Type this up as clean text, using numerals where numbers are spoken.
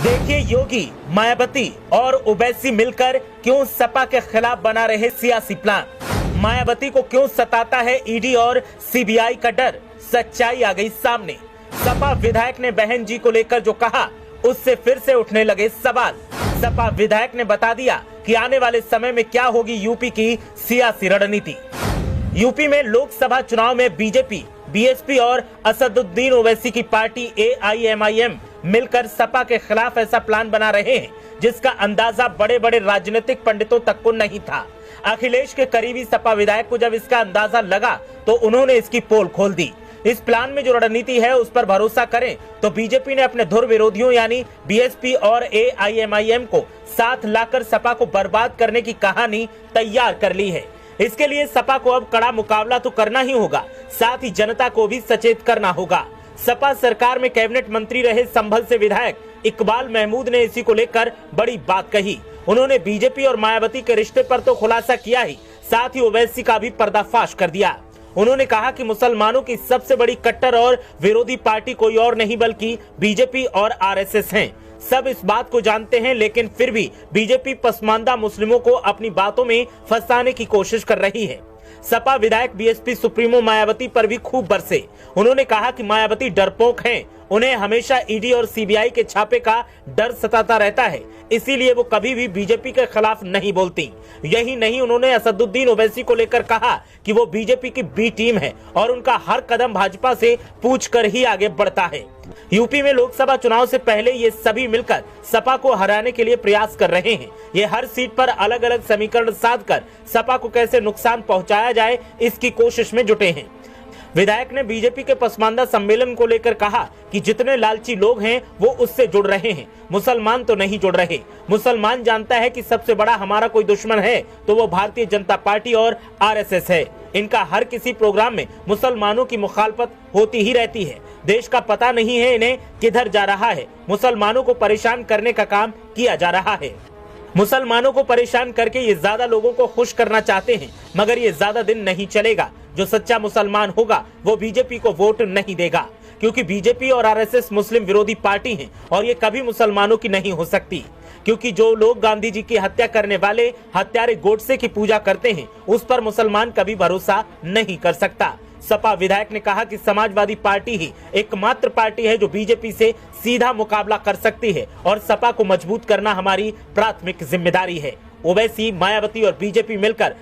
देखिए योगी, मायावती और ओवैसी मिलकर क्यों सपा के खिलाफ बना रहे सियासी प्लान। मायावती को क्यों सताता है ईडी और सीबीआई का डर। सच्चाई आ गई सामने। सपा विधायक ने बहन जी को लेकर जो कहा उससे फिर से उठने लगे सवाल। सपा विधायक ने बता दिया कि आने वाले समय में क्या होगी यूपी की सियासी रणनीति। यूपी में लोकसभा चुनाव में बीजेपी, बीएसपी और असदुद्दीन ओवैसी की पार्टी एआईएमआईएम मिलकर सपा के खिलाफ ऐसा प्लान बना रहे हैं जिसका अंदाजा बड़े बड़े राजनीतिक पंडितों तक को नहीं था। अखिलेश के करीबी सपा विधायक को जब इसका अंदाजा लगा तो उन्होंने इसकी पोल खोल दी। इस प्लान में जो रणनीति है उस पर भरोसा करें तो बीजेपी ने अपने धुर विरोधियों यानी बीएसपी और एआईएमआईएम को साथ लाकर सपा को बर्बाद करने की कहानी तैयार कर ली है। इसके लिए सपा को अब कड़ा मुकाबला तो करना ही होगा, साथ ही जनता को भी सचेत करना होगा। सपा सरकार में कैबिनेट मंत्री रहे संभल से विधायक इकबाल महमूद ने इसी को लेकर बड़ी बात कही। उन्होंने बीजेपी और मायावती के रिश्ते पर तो खुलासा किया ही, साथ ही ओवैसी का भी पर्दाफाश कर दिया। उन्होंने कहा कि मुसलमानों की सबसे बड़ी कट्टर और विरोधी पार्टी कोई और नहीं बल्कि बीजेपी और आरएसएस हैं। सब इस बात को जानते हैं, लेकिन फिर भी बीजेपी पसमानदा मुस्लिमों को अपनी बातों में फंसाने की कोशिश कर रही है। सपा विधायक बीएसपी सुप्रीमो मायावती पर भी खूब बरसे। उन्होंने कहा कि मायावती डरपोक हैं, उन्हें हमेशा ईडी और सीबीआई के छापे का डर सताता रहता है, इसीलिए वो कभी भी बीजेपी के खिलाफ नहीं बोलती। यही नहीं, उन्होंने असदुद्दीन ओवैसी को लेकर कहा कि वो बीजेपी की बी टीम है और उनका हर कदम भाजपा से पूछकर ही आगे बढ़ता है। यूपी में लोकसभा चुनाव से पहले ये सभी मिलकर सपा को हराने के लिए प्रयास कर रहे हैं। ये हर सीट पर अलग अलग समीकरण साधकर सपा को कैसे नुकसान पहुंचाया जाए इसकी कोशिश में जुटे हैं। विधायक ने बीजेपी के पसमानदा सम्मेलन को लेकर कहा कि जितने लालची लोग हैं वो उससे जुड़ रहे हैं, मुसलमान तो नहीं जुड़ रहे। मुसलमान जानता है कि सबसे बड़ा हमारा कोई दुश्मन है तो वो भारतीय जनता पार्टी और आरएसएस है। इनका हर किसी प्रोग्राम में मुसलमानों की मुखालफत होती ही रहती है। देश का पता नहीं है इन्हें किधर जा रहा है। मुसलमानों को परेशान करने का काम किया जा रहा है। मुसलमानों को परेशान करके ये ज्यादा लोगों को खुश करना चाहते हैं, मगर ये ज्यादा दिन नहीं चलेगा। जो सच्चा मुसलमान होगा वो बीजेपी को वोट नहीं देगा, क्योंकि बीजेपी और आरएसएस मुस्लिम विरोधी पार्टी हैं और ये कभी मुसलमानों की नहीं हो सकती। क्योंकि जो लोग गांधी जी की हत्या करने वाले हत्यारे गोडसे की पूजा करते हैं उस पर मुसलमान कभी भरोसा नहीं कर सकता। सपा विधायक ने कहा कि समाजवादी पार्टी ही एकमात्र पार्टी है जो बीजेपी से सीधा मुकाबला कर सकती है और सपा को मजबूत करना हमारी प्राथमिक जिम्मेदारी है। ओवैसी, मायावती और बीजेपी मिलकर